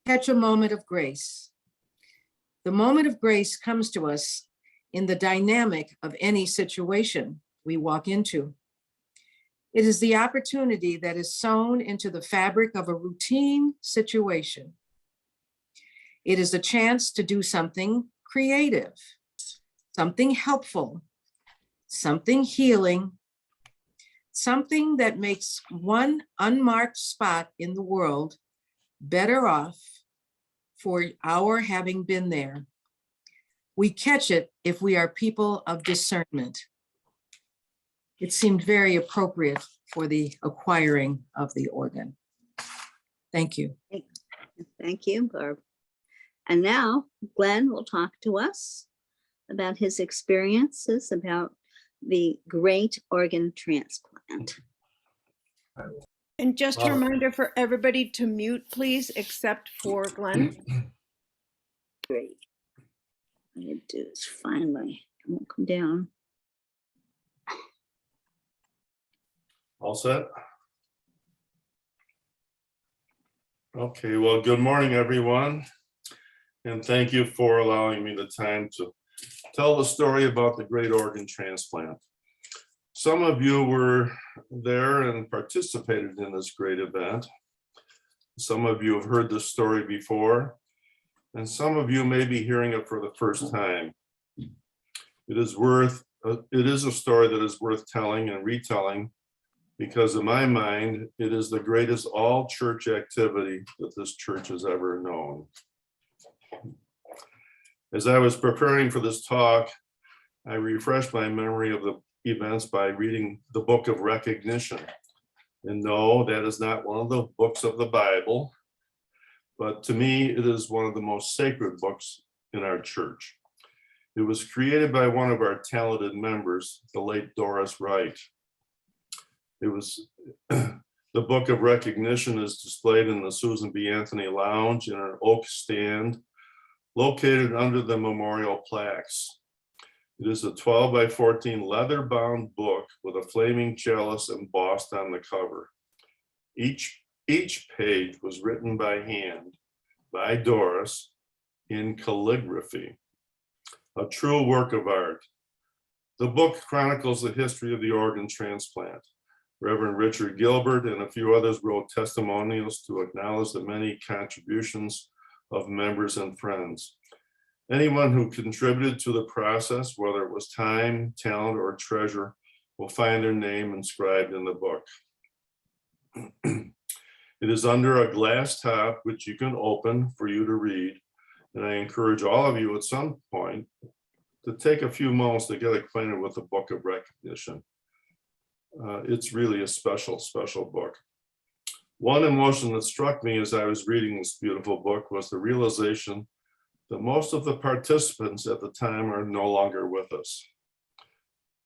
catch a moment of grace. The moment of grace comes to us in the dynamic of any situation we walk into. It is the opportunity that is sewn into the fabric of a routine situation. It is a chance to do something creative, something helpful, something healing, something that makes one unmarked spot in the world better off for our having been there. We catch it if we are people of discernment. It seemed very appropriate for the acquiring of the organ. Thank you. Thank you, Barb. And now Glenn will talk to us about his experiences about the great organ transplant. And just a reminder for everybody to mute, please, except for Glenn. Great. What I do is finally, I won't come down. All set? Okay, well, good morning, everyone. And thank you for allowing me the time to tell the story about the great organ transplant. Some of you were there and participated in this great event. Some of you have heard this story before, and some of you may be hearing it for the first time. It is a story that is worth telling and retelling, because in my mind, it is the greatest all-church activity that this church has ever known. As I was preparing for this talk, I refreshed my memory of the events by reading the Book of Recognition. And no, that is not one of the books of the Bible, but to me, it is one of the most sacred books in our church. It was created by one of our talented members, the late Doris Wright. It was, the Book of Recognition is displayed in the Susan B. Anthony Lounge in an oak stand located under the memorial plaques. It is a 12 by 14 leather-bound book with a flaming chalice embossed on the cover. Each page was written by hand by Doris in calligraphy, a true work of art. The book chronicles the history of the organ transplant. Reverend Richard Gilbert and a few others wrote testimonials to acknowledge the many contributions of members and friends. Anyone who contributed to the process, whether it was time, talent, or treasure, will find their name inscribed in the book. It is under a glass top, which you can open for you to read. And I encourage all of you at some point to take a few moments to get acquainted with the Book of Recognition. It's really a special, special book. One emotion that struck me as I was reading this beautiful book was the realization that most of the participants at the time are no longer with us.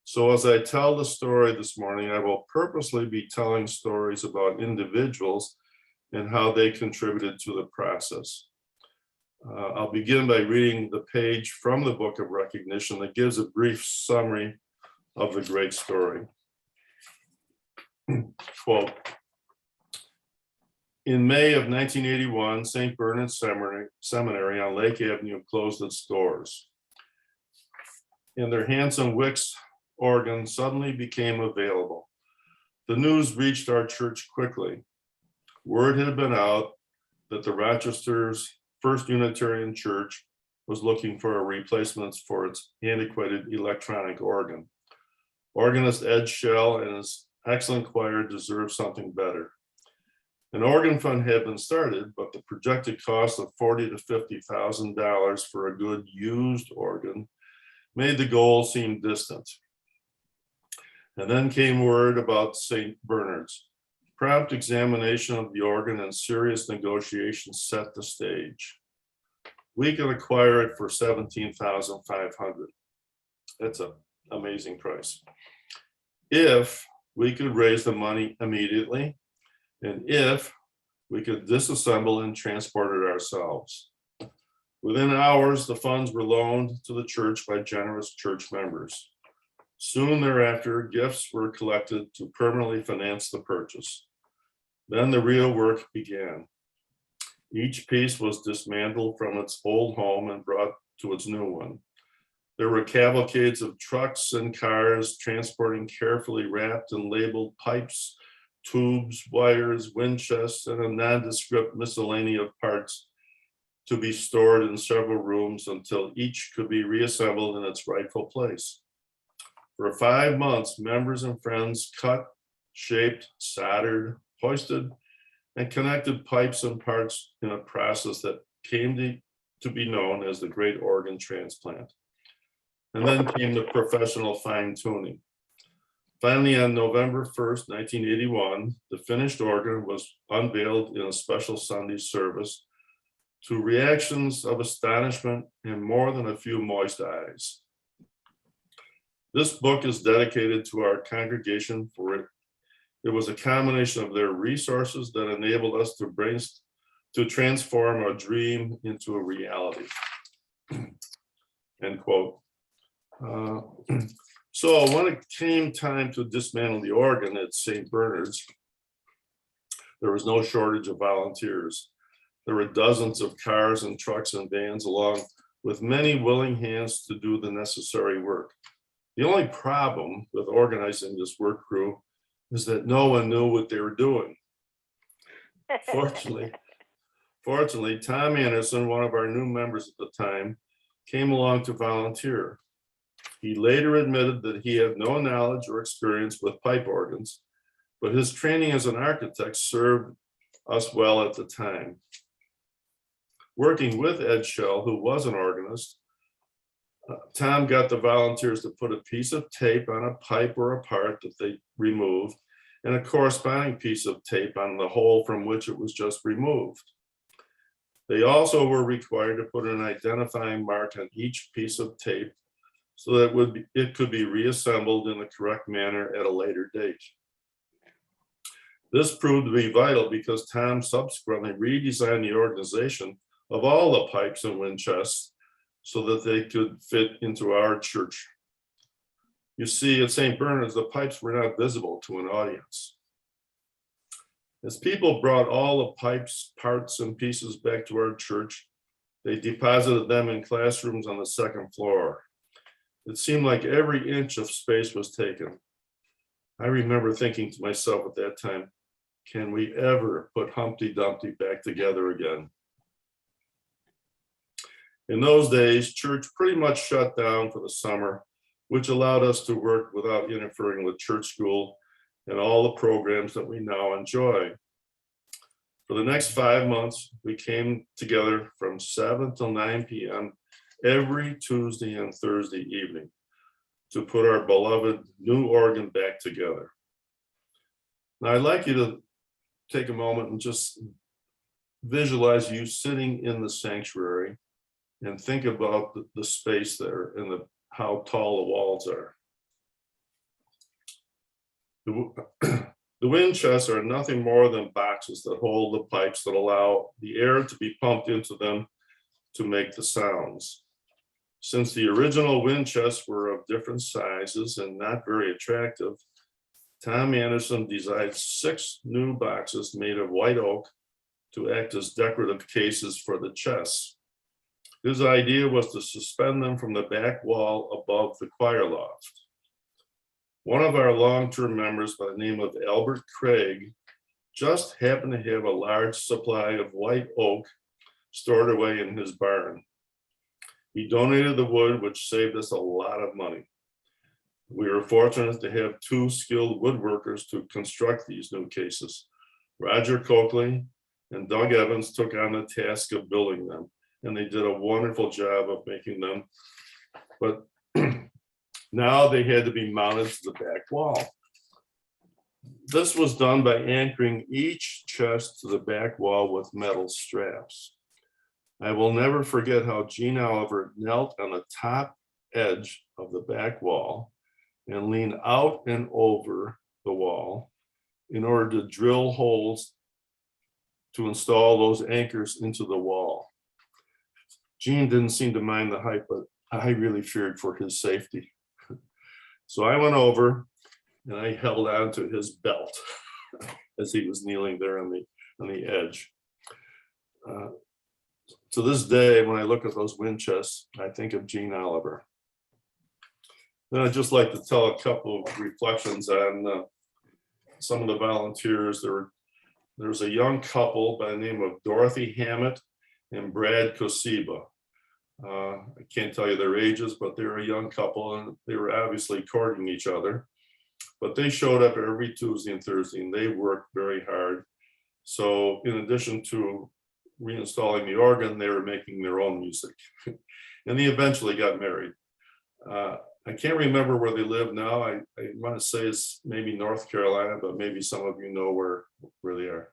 So as I tell the story this morning, I will purposely be telling stories about individuals and how they contributed to the process. I'll begin by reading the page from the Book of Recognition that gives a brief summary of the great story. Quote, in May of 1981, St. Bernard Seminary on Lake Avenue closed its doors, and their Hanson Wicks organ suddenly became available. The news reached our church quickly. Word had been out that the Rochester's First Unitarian Church was looking for a replacement for its antiquated electronic organ. Organist Ed Schell and his excellent choir deserved something better. An organ fund had been started, but the projected cost of $40,000 to $50,000 for a good used organ made the goal seem distant. And then came word about St. Bernard's. Prompt examination of the organ and serious negotiations set the stage. We could acquire it for $17,500. That's an amazing price. If we could raise the money immediately, and if we could disassemble and transport it ourselves. Within hours, the funds were loaned to the church by generous church members. Soon thereafter, gifts were collected to permanently finance the purchase. Then the real work began. Each piece was dismantled from its old home and brought to its new one. There were cavalcades of trucks and cars transporting carefully wrapped and labeled pipes, tubes, wires, wind chests, and a nondescript miscellany of parts to be stored in several rooms until each could be reassembled in its rightful place. For 5 months, members and friends cut, shaped, soldered, hoisted, and connected pipes and parts in a process that came to be known as the Great Organ Transplant. And then came the professional fine tuning. Finally, on November 1st, 1981, the finished organ was unveiled in a special Sunday service to reactions of astonishment and more than a few moist eyes. This book is dedicated to our congregation, for it was a combination of their resources that enabled us to transform a dream into a reality. End quote. So when it came time to dismantle the organ at St. Bernard's, there was no shortage of volunteers. There were dozens of cars and trucks and vans, along with many willing hands to do the necessary work. The only problem with organizing this work crew is that no one knew what they were doing. Fortunately, Tom Anderson, one of our new members at the time, came along to volunteer. He later admitted that he had no knowledge or experience with pipe organs, but his training as an architect served us well at the time. Working with Ed Schell, who was an organist, Tom got the volunteers to put a piece of tape on a pipe or a part that they removed, and a corresponding piece of tape on the hole from which it was just removed. They also were required to put an identifying mark on each piece of tape so that it could be reassembled in the correct manner at a later date. This proved to be vital because Tom subsequently redesigned the organization of all the pipes and wind chests so that they could fit into our church. You see, at St. Bernard's, the pipes were not visible to an audience. As people brought all the pipes, parts, and pieces back to our church, they deposited them in classrooms on the second floor. It seemed like every inch of space was taken. I remember thinking to myself at that time, can we ever put Humpty Dumpty back together again? In those days, church pretty much shut down for the summer, which allowed us to work without interfering with church school and all the programs that we now enjoy. For the next 5 months, we came together from 7 till 9 p.m. every Tuesday and Thursday evening to put our beloved new organ back together. Now, I'd like you to take a moment and just visualize you sitting in the sanctuary and think about the space there and how tall the walls are. The wind chests are nothing more than boxes that hold the pipes that allow the air to be pumped into them to make the sounds. Since the original wind chests were of different sizes and not very attractive, Tom Anderson designed 6 new boxes made of white oak to act as decorative cases for the chests. His idea was to suspend them from the back wall above the choir loft. One of our long-term members by the name of Albert Craig just happened to have a large supply of white oak stored away in his barn. He donated the wood, which saved us a lot of money. We were fortunate to have 2 skilled woodworkers to construct these new cases. Roger Coakley and Doug Evans took on the task of building them, and they did a wonderful job of making them. But now they had to be mounted to the back wall. This was done by anchoring each chest to the back wall with metal straps. I will never forget how Gene Oliver knelt on the top edge of the back wall and leaned out and over the wall in order to drill holes to install those anchors into the wall. Gene didn't seem to mind the height, but I really feared for his safety. So I went over and I held on to his belt as he was kneeling there on the edge. To this day, when I look at those wind chests, I think of Gene Oliver. Then I'd just like to tell a couple of reflections on some of the volunteers. There's a young couple by the name of Dorothy Hammett and Brad Kosiba. I can't tell you their ages, but they're a young couple and they were obviously courting each other. But they showed up every Tuesday and Thursday and they worked very hard. So in addition to reinstalling the organ, they were making their own music. And they eventually got married. I can't remember where they live now. I want to say it's maybe North Carolina, but maybe some of you know where they are.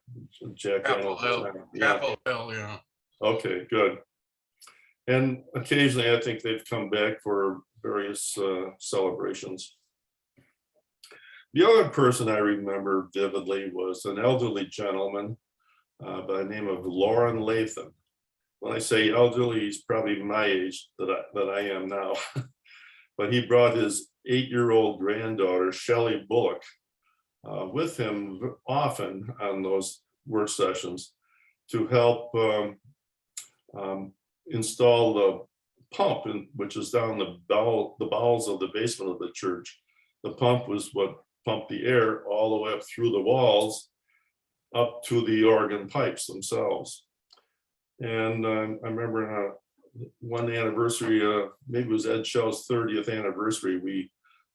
Jack. Chapel Hill, Chapel Hill, yeah. Okay, good. And occasionally I think they've come back for various celebrations. The other person I remember vividly was an elderly gentleman by the name of Lauren Latham. When I say elderly, he's probably my age that I am now. But he brought his 8-year-old granddaughter, Shelley Bullock, with him often on those work sessions to help install the pump, which is down the bowels of the basement of the church. The pump was what pumped the air all the way up through the walls up to the organ pipes themselves. And I remember one anniversary, maybe it was Ed Shell's 30th anniversary, we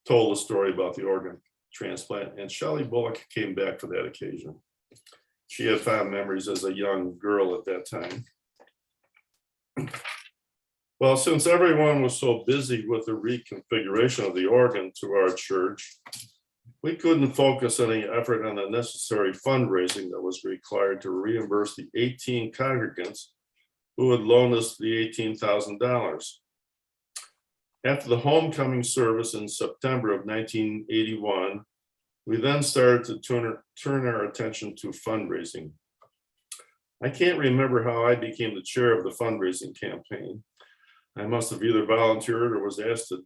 told a story about the organ transplant, and Shelley Bullock came back for that occasion. She had fond memories as a young girl at that time. Well, since everyone was so busy with the reconfiguration of the organ to our church, we couldn't focus any effort on the necessary fundraising that was required to reimburse the 18 congregants who had loaned us the $18,000. After the homecoming service in September of 1981, we then started to turn our attention to fundraising. I can't remember how I became the chair of the fundraising campaign. I must have either volunteered or was asked to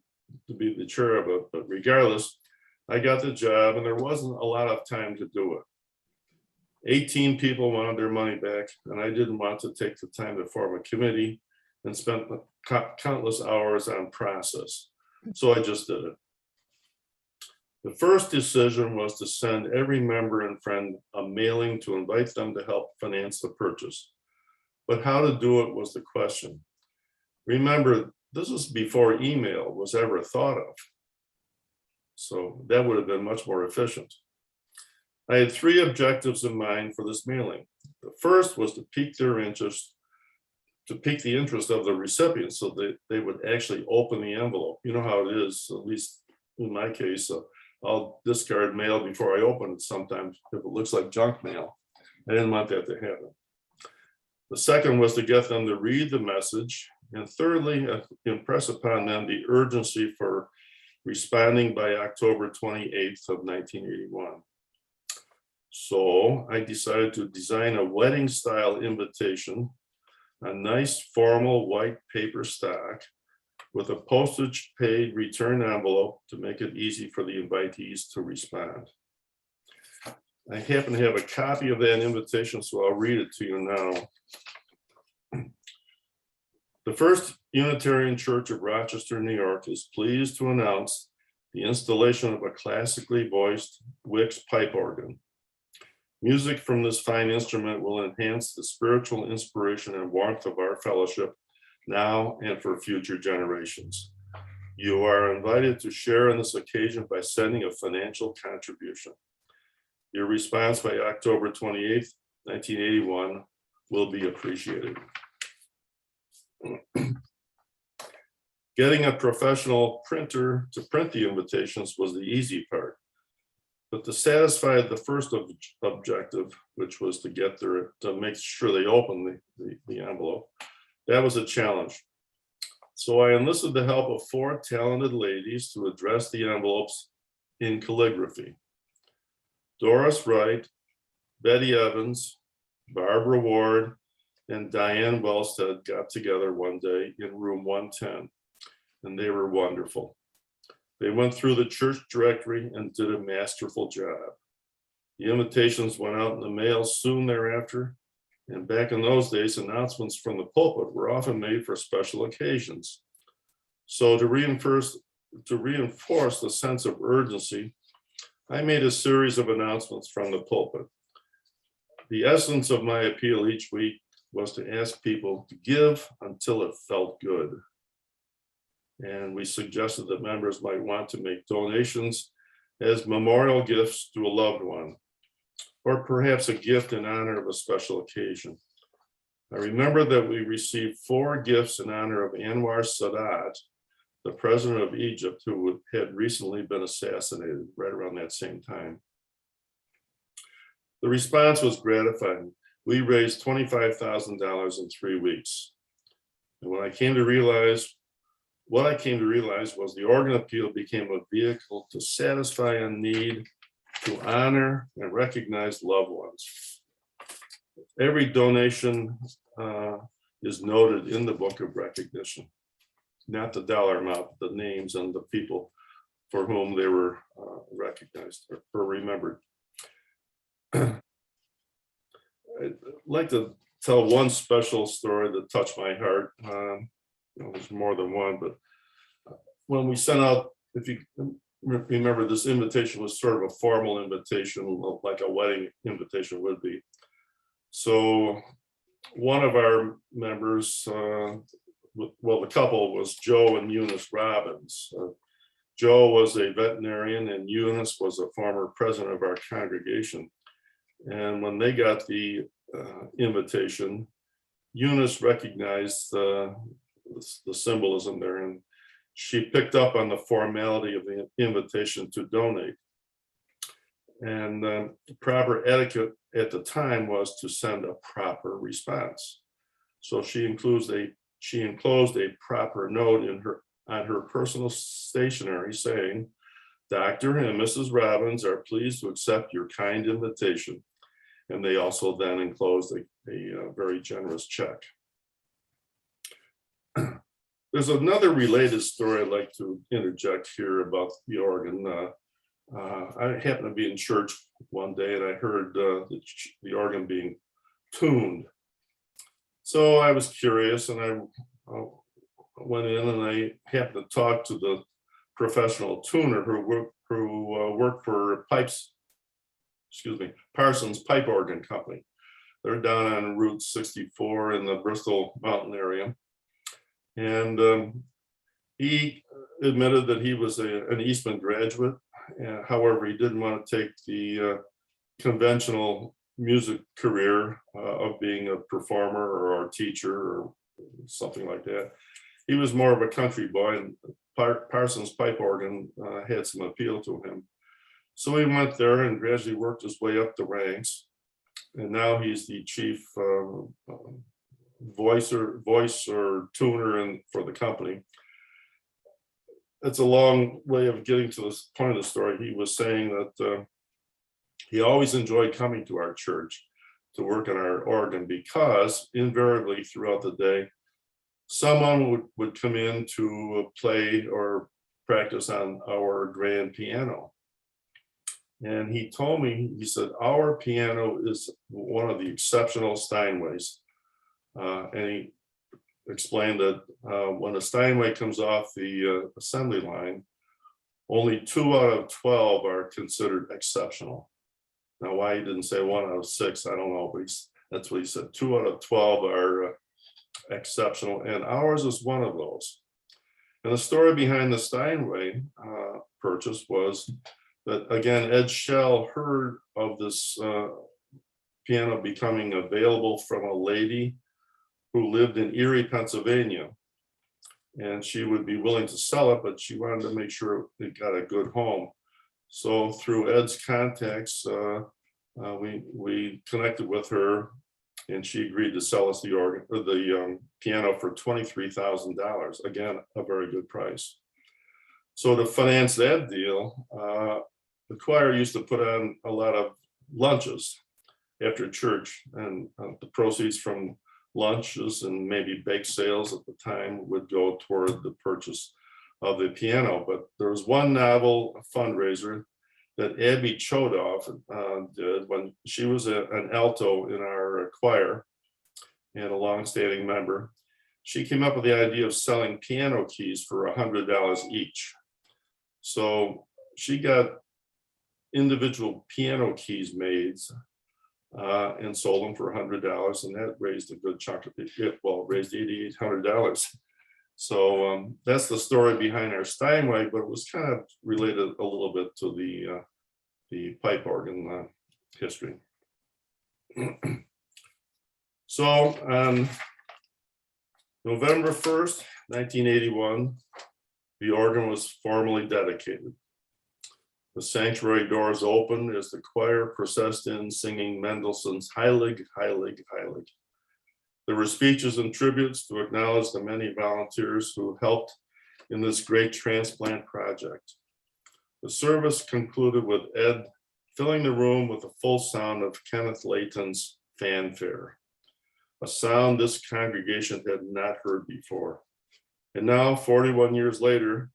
be the chair of it, but regardless, I got the job and there wasn't a lot of time to do it. 18 people wanted their money back, and I didn't want to take the time to form a committee and spent countless hours on process. So I just did it. The first decision was to send every member and friend a mailing to invite them to help finance the purchase. But how to do it was the question. Remember, this was before email was ever thought of. So that would have been much more efficient. I had 3 objectives in mind for this mailing. The first was to pique their interest, to pique the interest of the recipients so that they would actually open the envelope. You know how it is, at least in my case, I'll discard mail before I open it sometimes if it looks like junk mail. I didn't want that to happen. The second was to get them to read the message. And thirdly, impress upon them the urgency for responding by October 28th of 1981. So I decided to design a wedding style invitation, a nice formal white paper stock with a postage paid return envelope to make it easy for the invitees to respond. I happen to have a copy of that invitation, so I'll read it to you now. The First Unitarian Church of Rochester, New York is pleased to announce the installation of a classically voiced Wicks pipe organ. Music from this fine instrument will enhance the spiritual inspiration and warmth of our fellowship now and for future generations. You are invited to share on this occasion by sending a financial contribution. Your response by October 28th, 1981 will be appreciated. Getting a professional printer to print the invitations was the easy part. But to satisfy the first objective, which was to make sure they open the envelope, that was a challenge. So I enlisted the help of 4 talented ladies to address the envelopes in calligraphy. Doris Wright, Betty Evans, Barbara Ward, and Diane Wellstead got together one day in room 110, and they were wonderful. They went through the church directory and did a masterful job. The invitations went out in the mail soon thereafter, And back in those days, announcements from the pulpit were often made for special occasions. So to reinforce the sense of urgency, I made a series of announcements from the pulpit. The essence of my appeal each week was to ask people to give until it felt good. And we suggested that members might want to make donations as memorial gifts to a loved one, or perhaps a gift in honor of a special occasion. I remember that we received 4 gifts in honor of Anwar Sadat, the president of Egypt, who had recently been assassinated right around that same time. The response was gratifying. We raised $25,000 in 3 weeks. And what I came to realize was the organ appeal became a vehicle to satisfy a need to honor and recognize loved ones. Every donation is noted in the book of recognition, not the dollar amount, but the names and the people for whom they were recognized or remembered. I'd like to tell one special story that touched my heart. There's more than one, but when we sent out, if you remember, this invitation was sort of a formal invitation, like a wedding invitation would be. So one of our members, well, the couple was Joe and Eunice Robbins. Joe was a veterinarian and Eunice was a former president of our congregation. And when they got the invitation, Eunice recognized the symbolism there, and she picked up on the formality of the invitation to donate. And the proper etiquette at the time was to send a proper response. So she enclosed a proper note on her personal stationery saying, "Dr. and Mrs. Robbins are pleased to accept your kind invitation." And they also then enclosed a very generous check. There's another related story I'd like to interject here about the organ. I happened to be in church one day and I heard the organ being tuned. So I was curious and I went in and I happened to talk to the professional tuner who worked for Parsons Pipe Organ Company. They're down on Route 64 in the Bristol Mountain area. And he admitted that he was an Eastman graduate. However, he didn't want to take the conventional music career of being a performer or a teacher or something like that. He was more of a country boy, and Parsons Pipe Organ had some appeal to him. So he went there and gradually worked his way up the ranks. And now he's the chief voice or tuner for the company. It's a long way of getting to this point of the story. He was saying that he always enjoyed coming to our church to work on our organ because invariably throughout the day, someone would come in to play or practice on our grand piano. And he told me, he said, our piano is one of the exceptional Steinways. And he explained that when a Steinway comes off the assembly line, only 2 out of 12 are considered exceptional. Now, why he didn't say 1 out of 6, I don't know, but that's what he said. 2 out of 12 are exceptional, and ours is one of those. And the story behind the Steinway purchase was that, again, Ed Shell heard of this piano becoming available from a lady who lived in Erie, Pennsylvania. And she would be willing to sell it, but she wanted to make sure it got a good home. So through Ed's contacts, we connected with her, and she agreed to sell us the piano for $23,000. Again, a very good price. So to finance that deal, the choir used to put on a lot of lunches after church, and the proceeds from lunches and maybe bake sales at the time would go toward the purchase of the piano. But there was one novel fundraiser that Abby Chodoff did when she was an alto in our choir. and a longstanding member. She came up with the idea of selling piano keys for $100 each. So she got individual piano keys made and sold them for $100, and that raised a good chunk of it. Well, raised $8,800. So that's the story behind our Steinway, but it was kind of related a little bit to the pipe organ history. So on November 1st, 1981, the organ was formally dedicated. The sanctuary doors opened as the choir processed in singing Mendelssohn's Heilig, Heilig, Heilig. There were speeches and tributes to acknowledge the many volunteers who helped in this great transplant project. The service concluded with Ed filling the room with the full sound of Kenneth Layton's fanfare, a sound this congregation had not heard before. And now, 41 years later,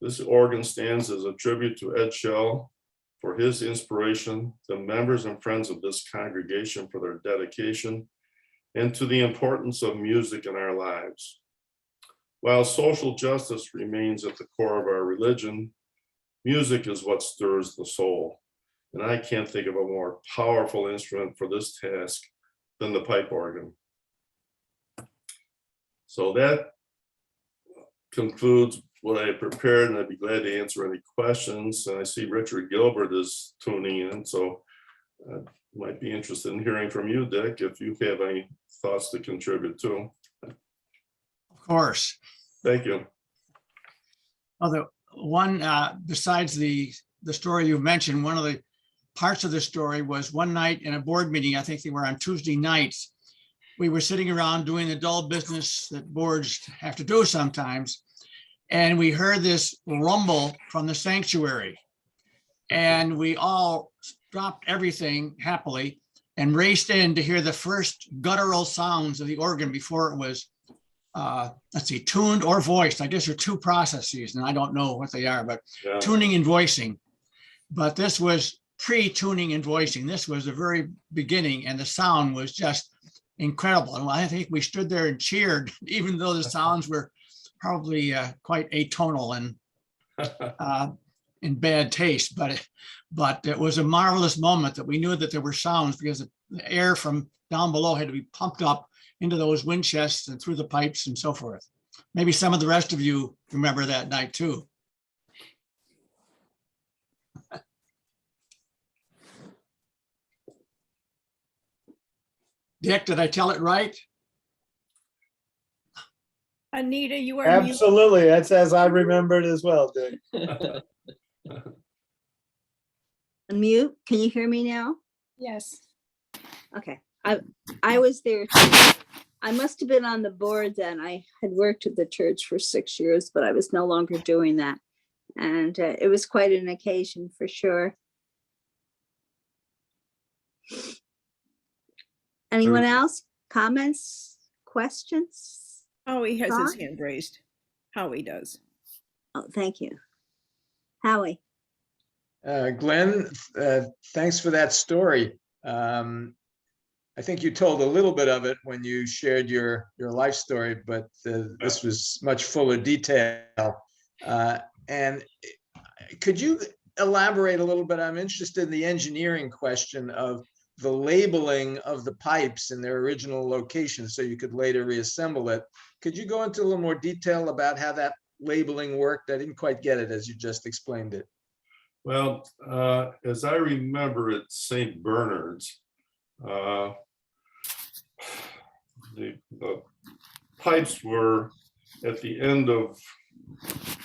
this organ stands as a tribute to Ed Shell for his inspiration, the members and friends of this congregation for their dedication, and to the importance of music in our lives. While social justice remains at the core of our religion, music is what stirs the soul. And I can't think of a more powerful instrument for this task than the pipe organ. So that concludes what I prepared, and I'd be glad to answer any questions. And I see Richard Gilbert is tuning in, so I might be interested in hearing from you, Dick, if you have any thoughts to contribute to. Of course. Thank you. Although one, besides the story you mentioned, one of the parts of the story was one night in a board meeting, I think they were on Tuesday nights, we were sitting around doing the dull business that boards have to do sometimes. And we heard this rumble from the sanctuary. And we all dropped everything happily and raced in to hear the first guttural sounds of the organ before it was, let's see, tuned or voiced. I guess there are two processes, and I don't know what they are, but Yeah. tuning and voicing. But this was pre-tuning and voicing. This was the very beginning, and the sound was just incredible. And I think we stood there and cheered, even though the sounds were probably quite atonal and in bad taste. But it was a marvelous moment that we knew that there were sounds, because the air from down below had to be pumped up into those wind chests and through the pipes and so forth. Maybe some of the rest of you remember that night too. Dick, did I tell it right? Anita, you are muted. Absolutely. That's as I remembered as well, Dick. Unmute. Can you hear me now? Yes. Okay. I was there too. I must have been on the board then. I had worked at the church for 6 years, but I was no longer doing that. And it was quite an occasion for sure. Anyone else? Comments? Questions? Howie has his Thought? hand raised. Howie does. Oh, thank you. Howie. Glenn, thanks for that story. I think you told a little bit of it when you shared your life story, but this was much fuller detail. And could you elaborate a little bit? I'm interested in the engineering question of the labeling of the pipes in their original location so you could later reassemble it. Could you go into a little more detail about how that labeling worked? I didn't quite get it as you just explained it. Well, as I remember at St. Bernard's, the pipes were at the end of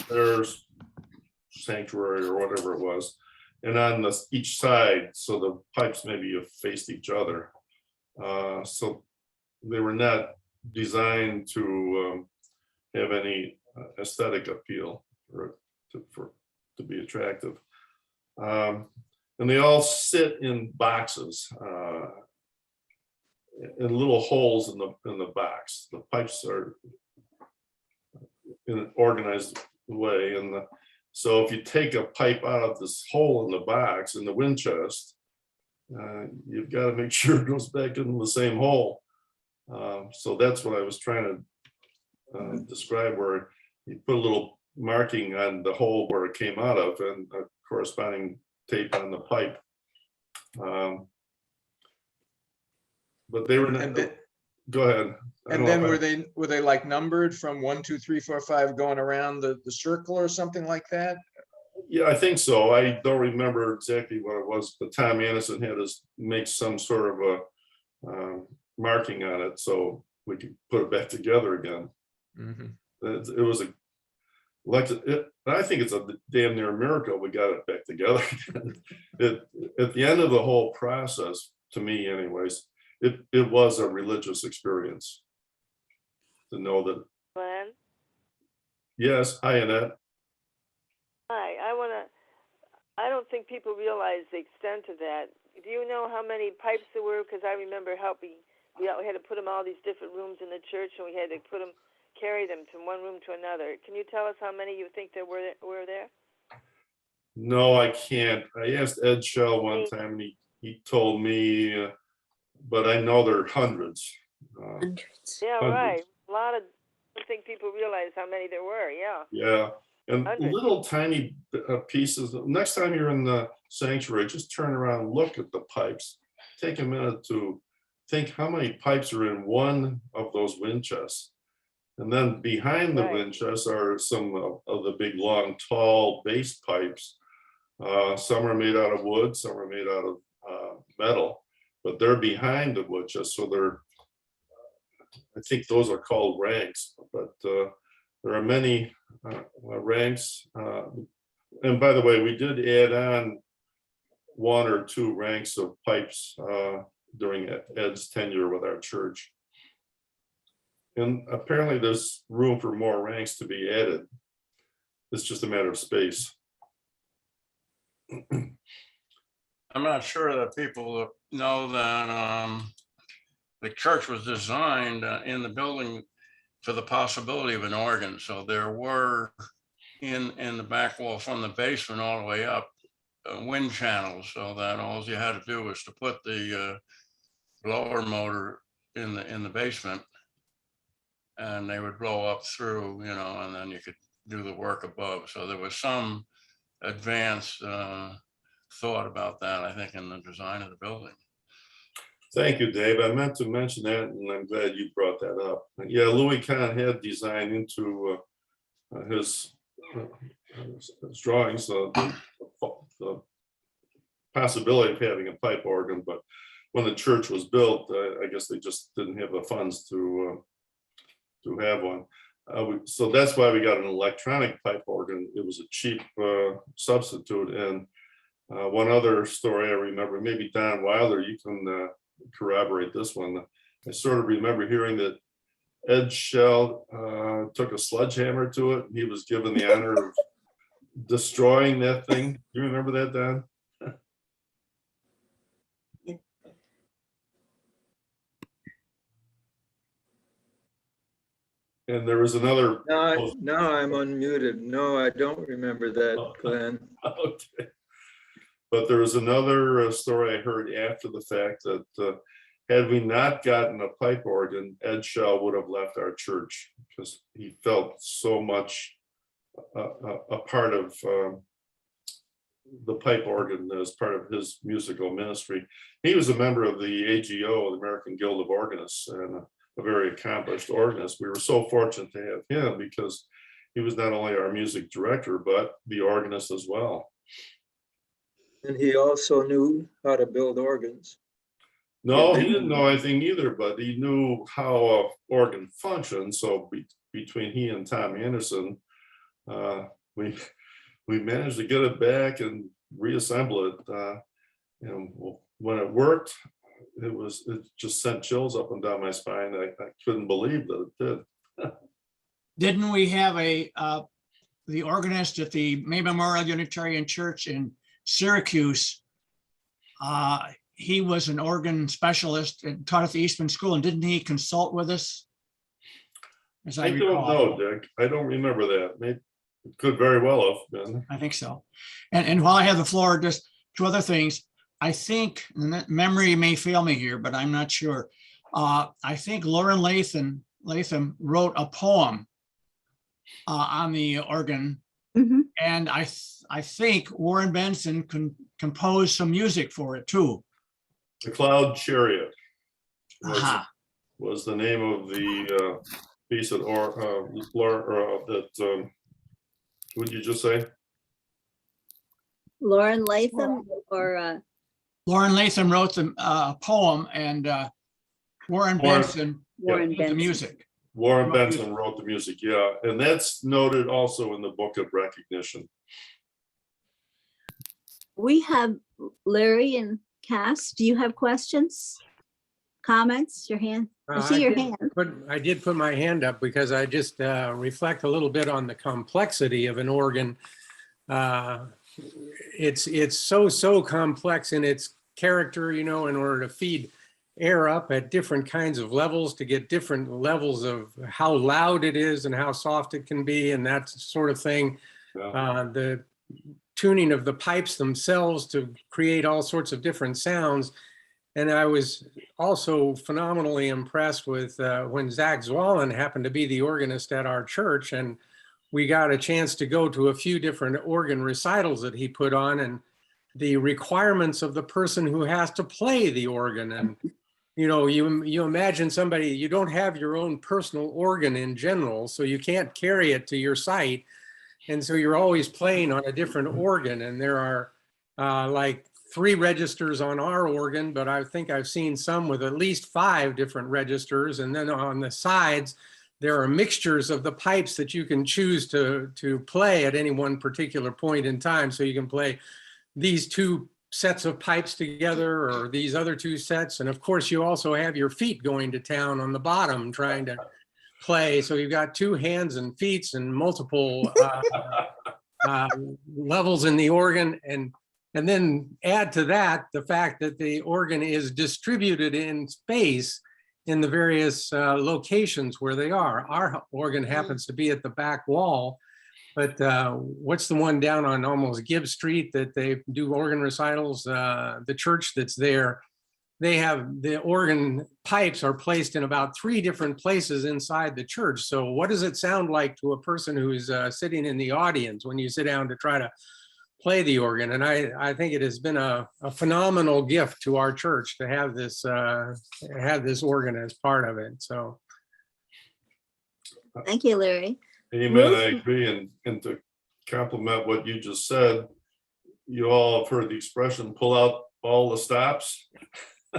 their sanctuary or whatever it was, and on each side, so the pipes maybe have faced each other. So they were not designed to have any aesthetic appeal or to be attractive. And they all sit in boxes, in little holes in the box. The pipes are in an organized way, and so if you take a pipe out of this hole in the box in the wind chest, you've got to make sure it goes back into the same hole. So that's what I was trying to describe, where you put a little marking on the hole where it came out of and a corresponding tape on the pipe. But they were, go ahead. And then were they like numbered from 1, 2, 3, 4, 5 going around the circle or something like that? Yeah, I think so. I don't remember exactly what it was, but Tom Anderson had us make some sort of a marking on it so we could put it back together again. Mhm. It was I think it's a damn near miracle we got it back together again. At the end of the whole process, to me anyways, it was a religious experience to know that. Glenn? Yes, hi Annette. Hi, I don't think people realize the extent of that. Do you know how many pipes there were? Because I remember we had to put them all these different rooms in the church, and we had to carry them from one room to another. Can you tell us how many you think there were there? No, I can't. I asked Ed Shell one time, and he told me, but I know there are hundreds. Hundreds. Yeah, Hundreds. right. A lot of, I don't think people realize how many there were, yeah. Yeah, and Hundreds. little tiny pieces. Next time you're in the sanctuary, just turn around and look at the pipes. Take a minute to think how many pipes are in one of those wind chests. And then behind the Right. wind chests are some of the big, long, tall base pipes. Some are made out of wood, some are made out of metal, but they're behind the wood chest. So I think those are called ranks, but there are many ranks. And by the way, we did add on 1 or 2 ranks of pipes during Ed's tenure with our church. And apparently there's room for more ranks to be added. It's just a matter of space. I'm not sure that people know that the church was designed in the building for the possibility of an organ. So there were in the back wall from the basement all the way up wind channels, so that all you had to do was to put the blower motor in the basement, and they would blow up through, and then you could do the work above. So there was some advanced thought about that, I think, in the design of the building. Thank you, Dave. I meant to mention that, and I'm glad you brought that up. Yeah, Louis Kahn had designed into his drawings the possibility of having a pipe organ, but when the church was built, I guess they just didn't have the funds to have one. So that's why we got an electronic pipe organ. It was a cheap substitute. And one other story I remember, maybe Don Wilder, you can corroborate this one. I sort of remember hearing that Ed Shell took a sledgehammer to it. He was given the honor of destroying that thing. Do you remember that, Don? And there was another. No, I'm unmuted. No, I don't remember that, Glenn. Okay. But there was another story I heard after the fact that had we not gotten a pipe organ, Ed Shell would have left our church because he felt so much a part of the pipe organ as part of his musical ministry. He was a member of the AGO, the American Guild of Organists, and a very accomplished organist. We were so fortunate to have him because he was not only our music director, but the organist as well. And he also knew how to build organs. No, he didn't know anything either, but he knew how an organ functioned. So between he and Tom Anderson, we managed to get it back and reassemble it. When it worked, it just sent chills up and down my spine. I couldn't believe that it did. Didn't we have the organist at the May Memorial Unitarian Church in Syracuse? He was an organ specialist and taught at the Eastman School, and didn't he consult with us? As I don't know, Dick. I don't remember that. Maybe it could very well have been. I think so. And while I have the floor, just 2 other things. I think, and that memory may fail me here, but I'm not sure. I think Lauren Latham wrote a poem on the organ. Mhm. And I think Warren Benson composed some music for it too. The Cloud Chariot Aha. was the name of the piece that, what'd you just say? Lauren Latham or Lauren Latham wrote the poem, and Warren Benson Warren did the Benson. music. Warren Benson wrote the music, yeah, and that's noted also in the Book of Recognition. We have Larry and Cass. Do you have questions? Comments? Your hand? I see your hand. I did put my hand up because I just reflect a little bit on the complexity of an organ. It's so complex in its character, you know, in order to feed air up at different kinds of levels to get different levels of how loud it is and how soft it can be and that sort of thing. Yeah. The tuning of the pipes themselves to create all sorts of different sounds. And I was also phenomenally impressed with when Zach Zwollen happened to be the organist at our church, and we got a chance to go to a few different organ recitals that he put on, and the requirements of the person who has to play the organ. And you know, you imagine somebody, you don't have your own personal organ in general, so you can't carry it to your site. And so you're always playing on a different organ. And there are like 3 registers on our organ, but I think I've seen some with at least 5 different registers. And then on the sides, there are mixtures of the pipes that you can choose to play at any one particular point in time. So you can play these 2 sets of pipes together or these other 2 sets. And of course, you also have your feet going to town on the bottom trying to play. So you've got 2 hands and feet and multiple levels in the organ. And then add to that the fact that the organ is distributed in space in the various locations where they are. Our organ happens to be at the back wall. But what's the one down on almost Gibbs Street that they do organ recitals? The church that's there, they have the organ pipes are placed in about 3 different places inside the church. So what does it sound like to a person who's sitting in the audience when you sit down to try to play the organ? And I think it has been a phenomenal gift to our church to have this organ as part of it. So Thank you, Larry. Amen, Ruth? I agree, and to complement what you just said, you all have heard the expression, pull out all the stops.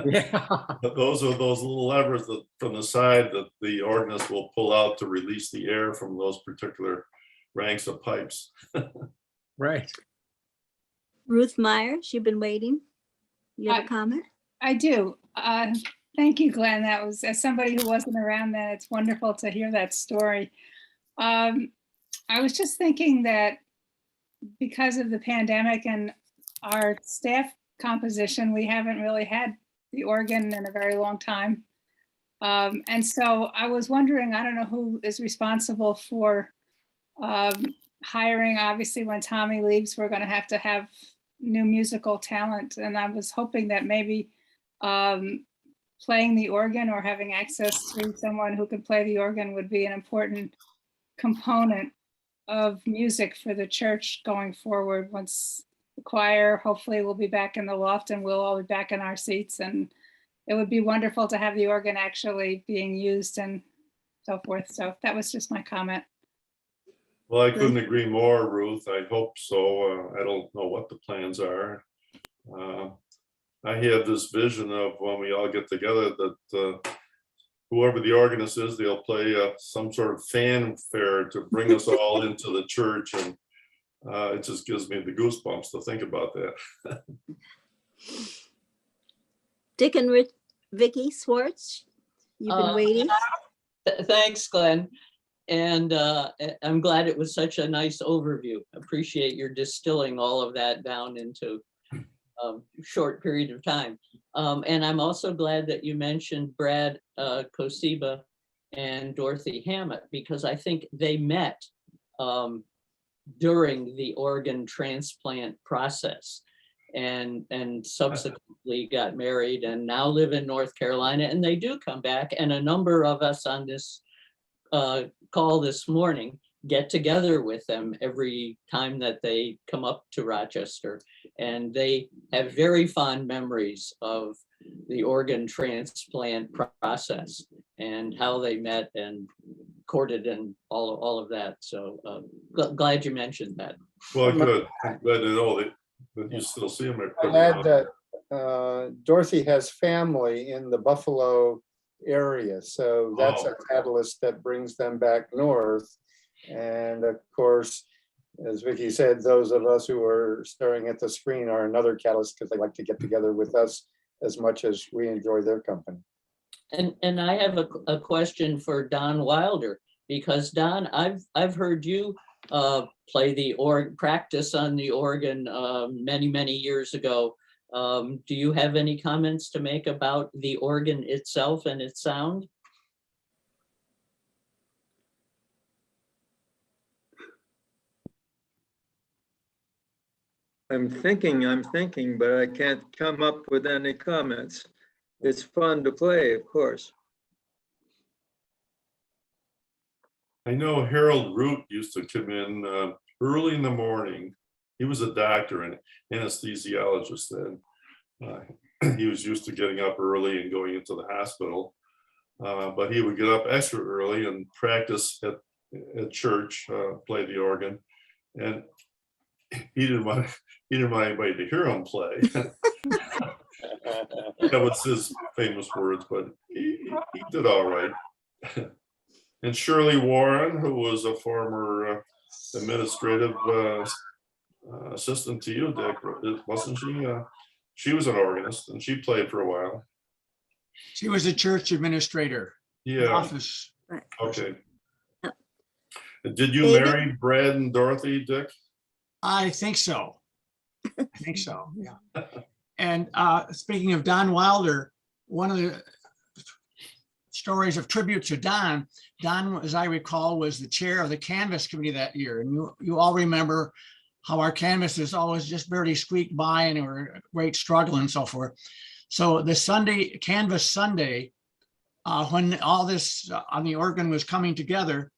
yeah. But those are those little levers that from the side that the organist will pull out to release the air from those particular ranks of pipes. Right. Ruth Myers, you've been waiting. You have a comment? I do. Thank you, Glenn. That was, as somebody who wasn't around then, it's wonderful to hear that story. I was just thinking that because of the pandemic and our staff composition, we haven't really had the organ in a very long time. And so I was wondering, I don't know who is responsible for hiring. Obviously, when Tommy leaves, we're going to have new musical talent. And I was hoping that maybe playing the organ or having access to someone who can play the organ would be an important component of music for the church going forward. Once the choir hopefully will be back in the loft and we'll all be back in our seats, and it would be wonderful to have the organ actually being used and so forth. So that was just my comment. Well, I couldn't agree more, Ruth. I hope so. I don't know what the plans are. I have this vision of when we all get together that whoever the organist is, they'll play some sort of fanfare to bring us all into the church. And it just gives me the goosebumps to think about that. Dick and Vicki Schwartz, you've been waiting. Thanks, Glenn. And I'm glad it was such a nice overview. Appreciate your distilling all of that down into a short period of time. And I'm also glad that you mentioned Brad Kosiba and Dorothy Hammett, because I think they met during the organ transplant process. and subsequently got married and now live in North Carolina, and they do come back. And a number of us on this call this morning get together with them every time that they come up to Rochester, and they have very fond memories of the organ transplant process and how they met and courted and all of that. So glad you mentioned that. Well, good. I'm glad to know that you still see them. I'll add that Dorothy has family in the Buffalo area, so that's a catalyst that brings them back north. And of course, as Vicki said, those of us who are staring at the screen are another catalyst because they like to get together with us as much as we enjoy their company. And I have a question for Don Wilder, because Don, I've heard you play the practice on the organ many years ago. Do you have any comments to make about the organ itself and its sound? I'm thinking, but I can't come up with any comments. It's fun to play, of course. I know Harold Root used to come in early in the morning. He was a doctor and anesthesiologist then. He was used to getting up early and going into the hospital, but he would get up extra early and practice at church, play the organ, and he didn't want anybody to hear him play. That was his famous words, but he did all right. And Shirley Warren, who was a former administrative assistant to you, Dick, wasn't she? She was an organist and she played for a while. She was a church administrator. Yeah. Office. Okay. Did you David? marry Brad and Dorothy, Dick? I think so. Yeah. And speaking of Don Wilder, one of the stories of tribute to Don, as I recall, was the chair of the Canvas Committee that year. And you all remember how our canvases always just barely squeaked by and they were a great struggle and so forth. So the Sunday, Canvas Sunday, when all this on the organ was coming together,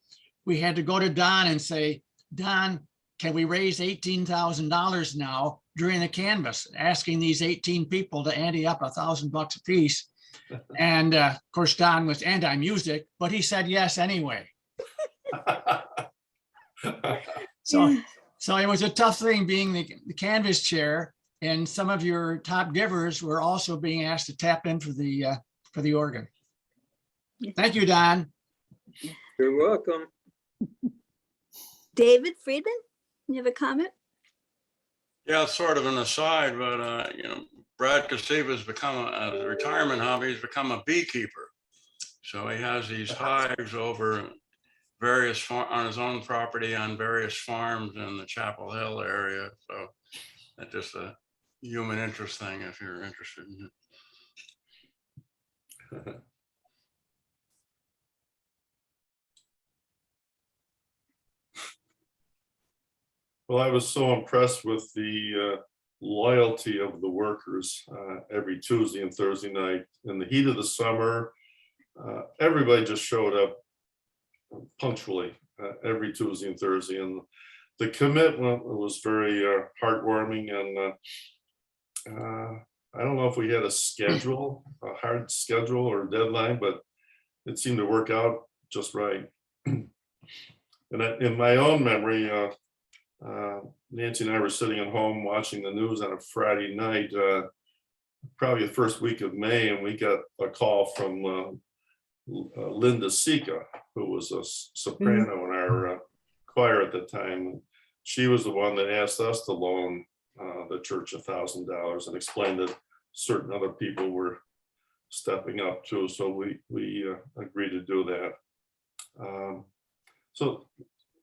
we had to go to Don and say, Don, can we raise $18,000 now during the canvas, asking these 18 people to ante up $1,000 a piece. And of course, Don was anti-music, but he said yes anyway. So it was a tough thing being the canvas chair, and some of your top givers were also being asked to tap in for the organ. Thank you, Don. You're welcome. David Friedman, you have a comment? Yeah, it's sort of an aside, but Brad Caseva's become a retirement hobby. He's become a beekeeper. So he has these hives over various on his own property on various farms in the Chapel Hill area. So that's just a human interest thing if you're interested in it. Well, I was so impressed with the loyalty of the workers every Tuesday and Thursday night. In the heat of the summer, everybody just showed up punctually every Tuesday and Thursday. And the commitment was very heartwarming. And I don't know if we had a schedule, a hard schedule or deadline, but it seemed to work out just right. And in my own memory, Nancy and I were sitting at home watching the news on a Friday night, probably the first week of May, and we got a call from Linda Sika, who was a soprano in our choir at the time. She was the one that asked us to loan the church $1,000 and explained that certain other people were stepping up too. So we agreed to do that. So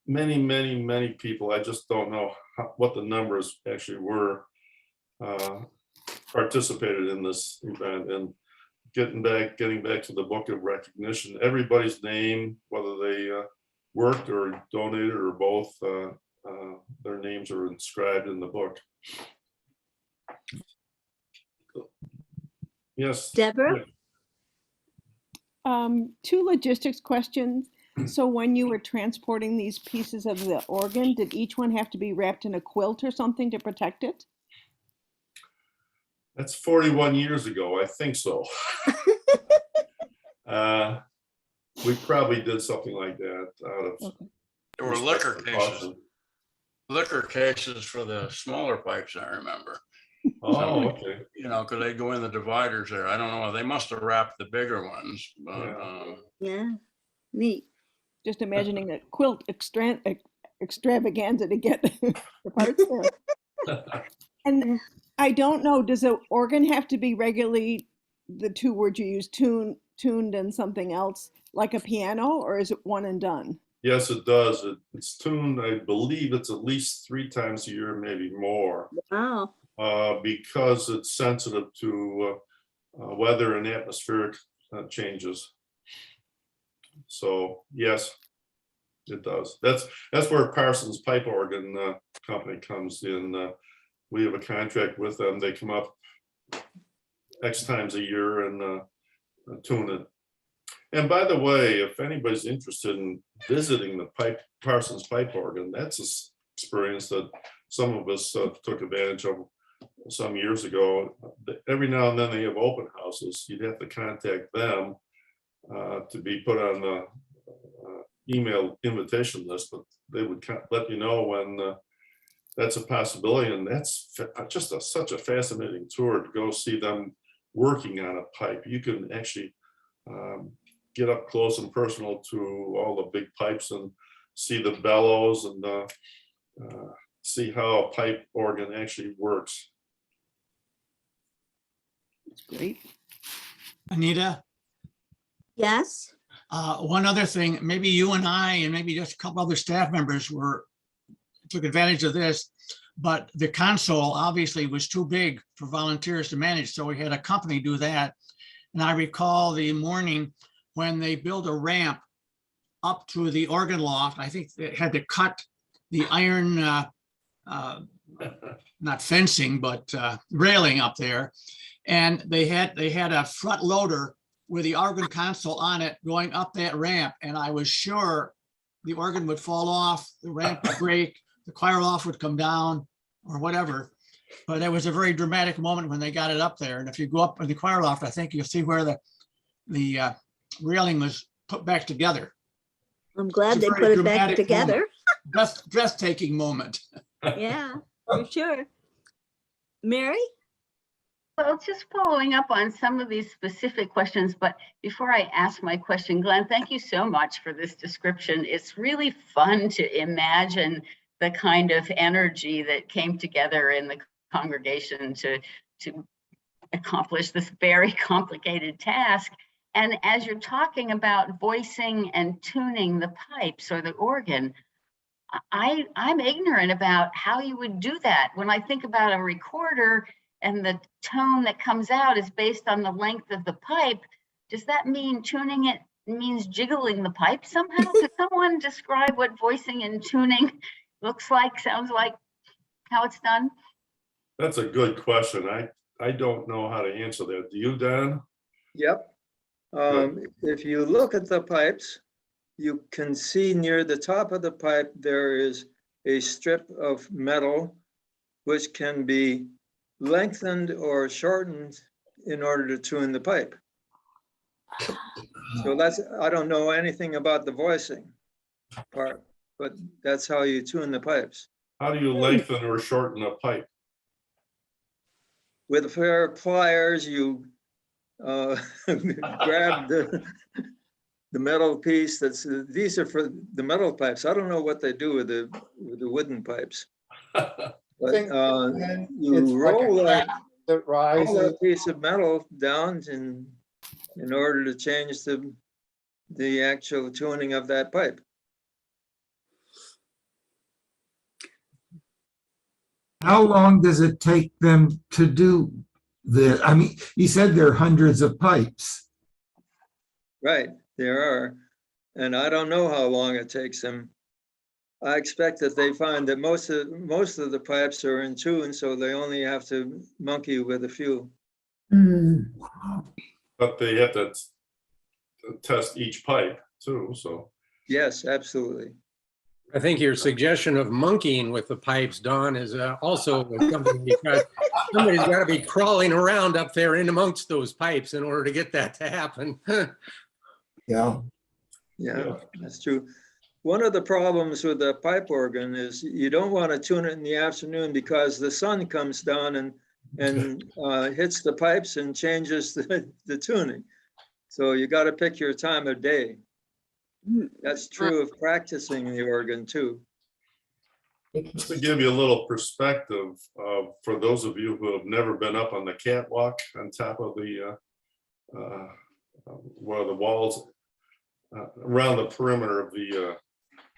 many people, I just don't know what the numbers actually were, participated in this event. And getting back to the book of recognition, everybody's name, whether they worked or donated or both, their names are inscribed in the book. Yes. Deborah? Two logistics questions. So when you were transporting these pieces of the organ, did each one have to be wrapped in a quilt or something to protect it? That's 41 years ago. I think so. We probably did something like that out of Okay. There were respect liquor for cases, caution. liquor cases for the smaller pipes, I remember. Oh, okay. You know, because they go in the dividers there. I don't know, they must have wrapped the bigger ones, but Yeah. Yeah, neat. Just imagining a quilt extravaganza to get the parts there. And I don't know, does an organ have to be regularly, the two words you use, tuned and something else, like a piano, or is it one and done? Yes, it does. It's tuned, I believe it's at least 3 times a year, maybe more, Wow. because it's sensitive to weather and atmospheric changes. So yes, it does. That's where Parsons Pipe Organ Company comes in. We have a contract with them. They come up X times a year and tune it. And by the way, if anybody's interested in visiting the Parsons Pipe Organ, that's an experience that some of us took advantage of some years ago. Every now and then they have open houses. You'd have to contact them to be put on the email invitation list, but they would let you know when that's a possibility. And that's just such a fascinating tour to go see them working on a pipe. You can actually get up close and personal to all the big pipes and see the bellows and see how a pipe organ actually works. That's great. Anita, Yes? one other thing, maybe you and I, and maybe just a couple other staff members took advantage of this, but the console obviously was too big for volunteers to manage, so we had a company do that. And I recall the morning when they built a ramp up to the organ loft. I think they had to cut the iron, not fencing, but railing up there. And they had a front loader with the organ console on it going up that ramp. And I was sure the organ would fall off, the ramp would break, the choir loft would come down or whatever. But it was a very dramatic moment when they got it up there. And if you go up in the choir loft, I think you'll see where the railing was put back together. I'm glad It's a they very put it back dramatic together. Breathtaking moment. Yeah, for sure. Mary? Well, just following up on some of these specific questions, but before I ask my question, Glenn, thank you so much for this description. It's really fun to imagine the kind of energy that came together in the congregation to accomplish this very complicated task. And as you're talking about voicing and tuning the pipes or the organ, I'm ignorant about how you would do that. When I think about a recorder and the tone that comes out is based on the length of the pipe, does that mean tuning it means jiggling the pipe somehow? Could someone describe what voicing and tuning looks like, sounds like, how it's done? That's a good question. I don't know how to answer that. Do you, Dan? Yep. If you look at the pipes, you can see near the top of the pipe, there is a strip of metal which can be lengthened or shortened in order to tune the pipe. So I don't know anything about the voicing part, but that's how you tune the pipes. How do you lengthen or shorten a pipe? With a pair of pliers, you grab the metal piece these are for the metal pipes. I don't know what they do with the wooden pipes. But you roll that piece of metal down in order to change the actual tuning of that pipe. How long does it take them to do this? I mean, you said there are hundreds of pipes. Right, there are. And I don't know how long it takes them. I expect that they find that most of the pipes are in tune, so they only have to monkey with a few. But they have to test each pipe too, so. Yes, absolutely. I think your suggestion of monkeying with the pipes, Don, is also something, because somebody's got to be crawling around up there in amongst those pipes in order to get that to happen. Yeah. Yeah, that's true. One of the problems with the pipe organ is you don't want to tune it in the afternoon because the sun comes down and hits the pipes and changes the tuning. So you got to pick your time of day. That's true of practicing the organ too. Just to give you a little perspective, for those of you who have never been up on the catwalk on top of the one of the walls around the perimeter of the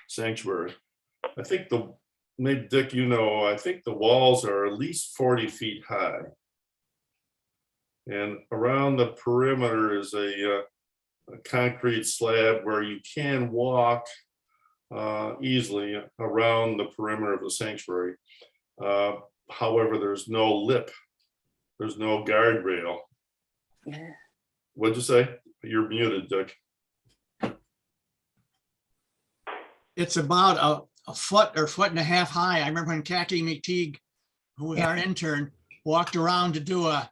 sanctuary, I think maybe Dick, you know, I think the walls are at least 40 feet high. And around the perimeter is a concrete slab where you can walk easily around the perimeter of the sanctuary. However, there's no lip, there's no guardrail. What'd you say? You're muted, Dick. It's about a foot or foot and a half high. I remember when Kathy McTeague, who was our intern, walked around to do a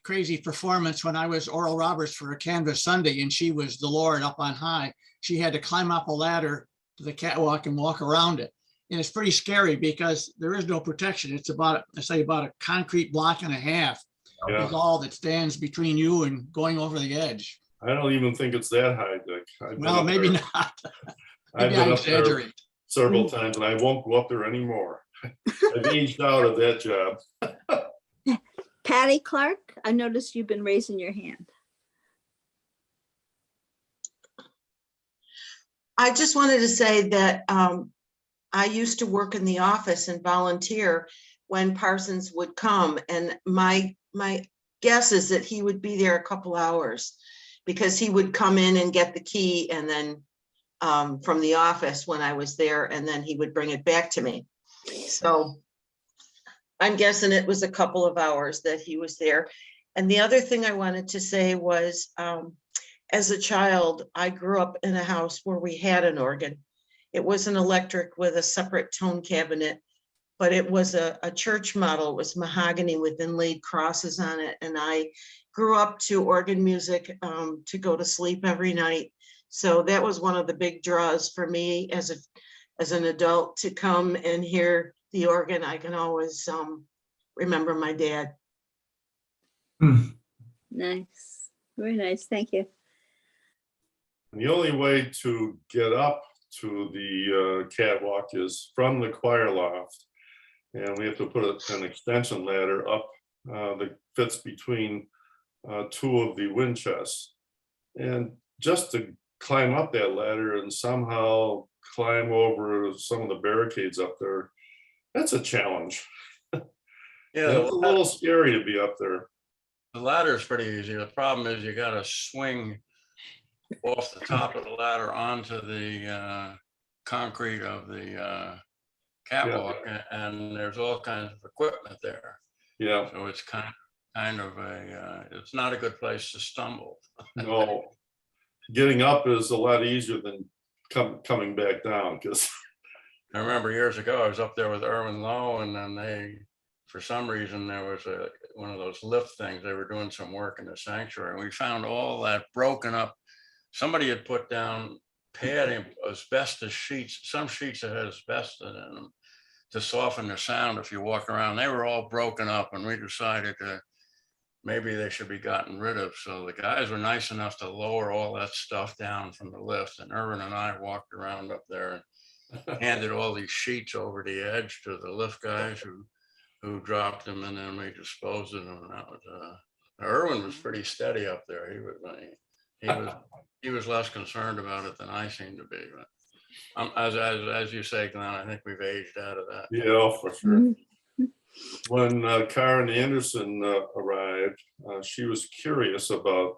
crazy performance when I was Oral Roberts for a Canvas Sunday, and she was the Lord up on high. She had to climb up a ladder to the catwalk and walk around it. And it's pretty scary because there is no protection. It's about, I say, about a concrete block and a half is all that stands between you and going over the edge. I don't even think it's that high, Dick. Well, maybe not. I've Maybe I been up there exaggerate. several times and I won't go up there anymore. I've aged out of that job. Patty Clark, I noticed you've been raising your hand. I just wanted to say that I used to work in the office and volunteer when Parsons would come, and my guess is that he would be there a couple hours because he would come in and get the key and then from the office when I was there, and then he would bring it back to me. So I'm guessing it was a couple of hours that he was there. And the other thing I wanted to say was, as a child, I grew up in a house where we had an organ. It was an electric with a separate tone cabinet, but it was a church model. It was mahogany with inlaid crosses on it. And I grew up to organ music to go to sleep every night. So that was one of the big draws for me as an adult, to come and hear the organ. I can always remember my dad. Nice, very nice, thank you. The only way to get up to the catwalk is from the choir loft. And we have to put an extension ladder up that fits between two of the wind chests. And just to climb up that ladder and somehow climb over some of the barricades up there, that's a challenge. Yeah, it's a little scary to be up there. The ladder is pretty easy. The problem is you got to swing off the top of the ladder onto the concrete of the catwalk, and there's all kinds of equipment there. Yeah. So it's kind of a, it's not a good place to stumble. No, getting up is a lot easier than coming back down, because I remember years ago, I was up there with Irwin Lowe, and then for some reason, there was one of those lift things. They were doing some work in the sanctuary, and we found all that broken up. Somebody had put down padding, asbestos sheets, some sheets that had asbestos in them to soften the sound if you walk around. They were all broken up, and we decided that maybe they should be gotten rid of. So the guys were nice enough to lower all that stuff down from the lift, and Irwin and I walked around up there and handed all these sheets over the edge to the lift guys who dropped them, and then we disposed of them. And that was Irwin was pretty steady up there. He was less concerned about it than I seemed to be. But as you say, Glenn, I think we've aged out of that. Yeah, for sure. When Karen Anderson arrived, she was curious about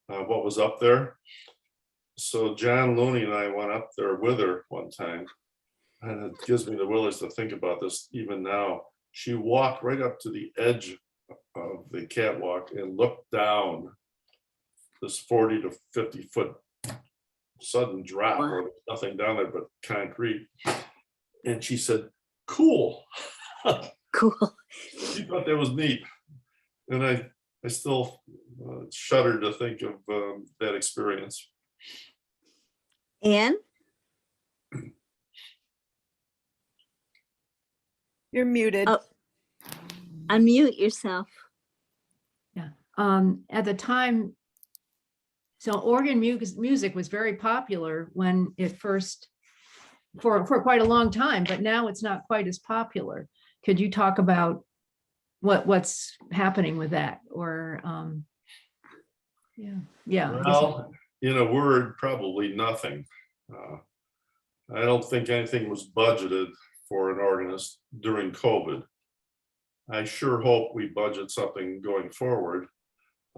what was up there. So John Looney and I went up there with her one time, and it gives me the willies to think about this even now. She walked right up to the edge of the catwalk and looked down this 40 to 50 foot sudden drop where there's nothing down there but concrete. And she said, cool. Cool. She thought that was neat. And I still shudder to think of that experience. Anne? You're muted. Oh, unmute yourself. Yeah. At the time, so organ music was very popular when it first, for quite a long time, but now it's not quite as popular. Could you talk about what's happening with that? Or yeah. Well, in a word, probably nothing. I don't think anything was budgeted for an organist during COVID. I sure hope we budget something going forward.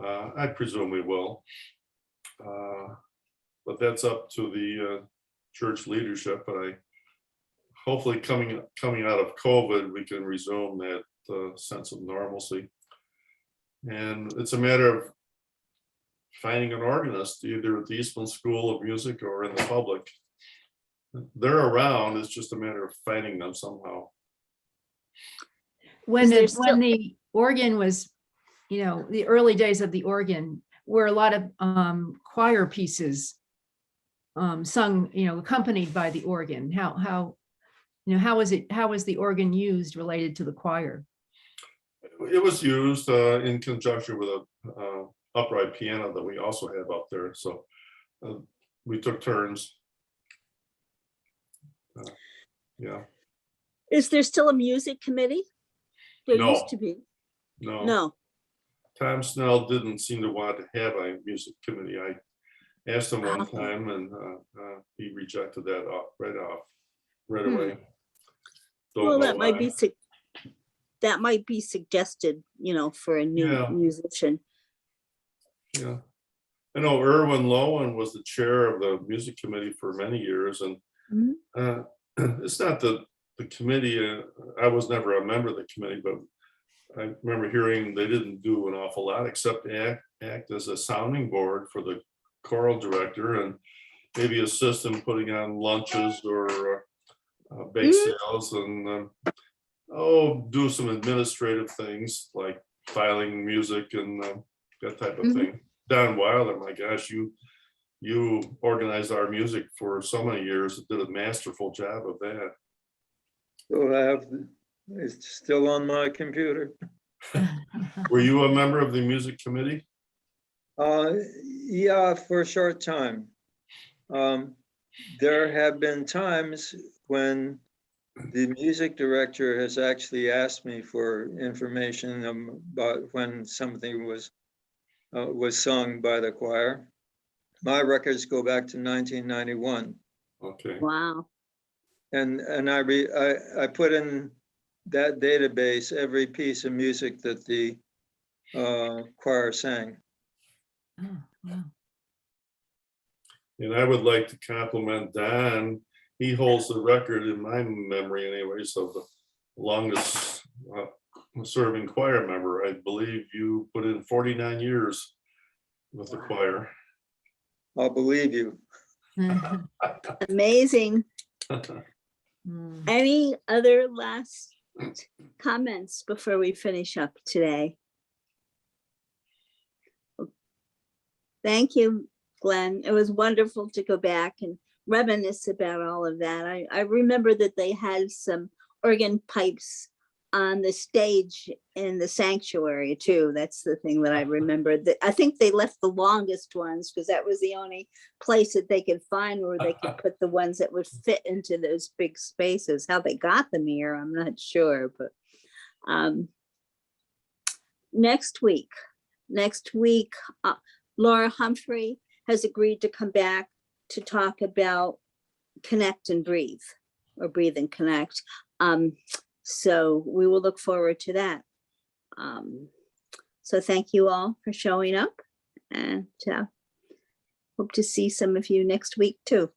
I presume we will. But that's up to the church leadership. But hopefully coming out of COVID, we can resume that sense of normalcy. And it's a matter of finding an organist, either at the Eastman School of Music or in the public. They're around, it's just a matter of finding them somehow. When the organ was, the early days of the organ, were a lot of choir pieces sung, accompanied by the organ. How was the organ used related to the choir? It was used in conjunction with a upright piano that we also have up there. So we took turns. Yeah. Is there still a music committee? There No. used to be. No. Tom Snell didn't seem to want to have a music committee. I asked him one time and he rejected that right away. Well, that might be suggested, for a new musician. Yeah. I know Irwin Lowen was the chair of the music committee for many years, and it's not the committee. I was never a member of the committee, but I remember hearing they didn't do an awful lot except act as a sounding board for the choral director and maybe assist in putting on lunches or bake sales and do some administrative things like filing music and that type of thing. Don Wilder, my gosh, you organized our music for so many years, did a masterful job of that. It's still on my computer. Were you a member of the music committee? Yeah, for a short time. There have been times when the music director has actually asked me for information about when something was sung by the choir. My records go back to 1991. Okay. Wow. And I put in that database every piece of music that the choir sang. Oh, wow. And I would like to compliment Don. He holds the record in my memory anyways of the longest serving choir member. I believe you put in 49 years with the choir. I'll believe you. Amazing. Any other last comments before we finish up today? Thank you, Glenn. It was wonderful to go back and reminisce about all of that. I remember that they had some organ pipes on the stage in the sanctuary too. That's the thing that I remember. I think they left the longest ones because that was the only place that they could find where they could put the ones that would fit into those big spaces. How they got them here, I'm not sure, but next week, Laura Humphrey has agreed to come back to talk about Connect and Breathe, or Breathe and Connect. So we will look forward to that. So thank you all for showing up, and hope to see some of you next week too.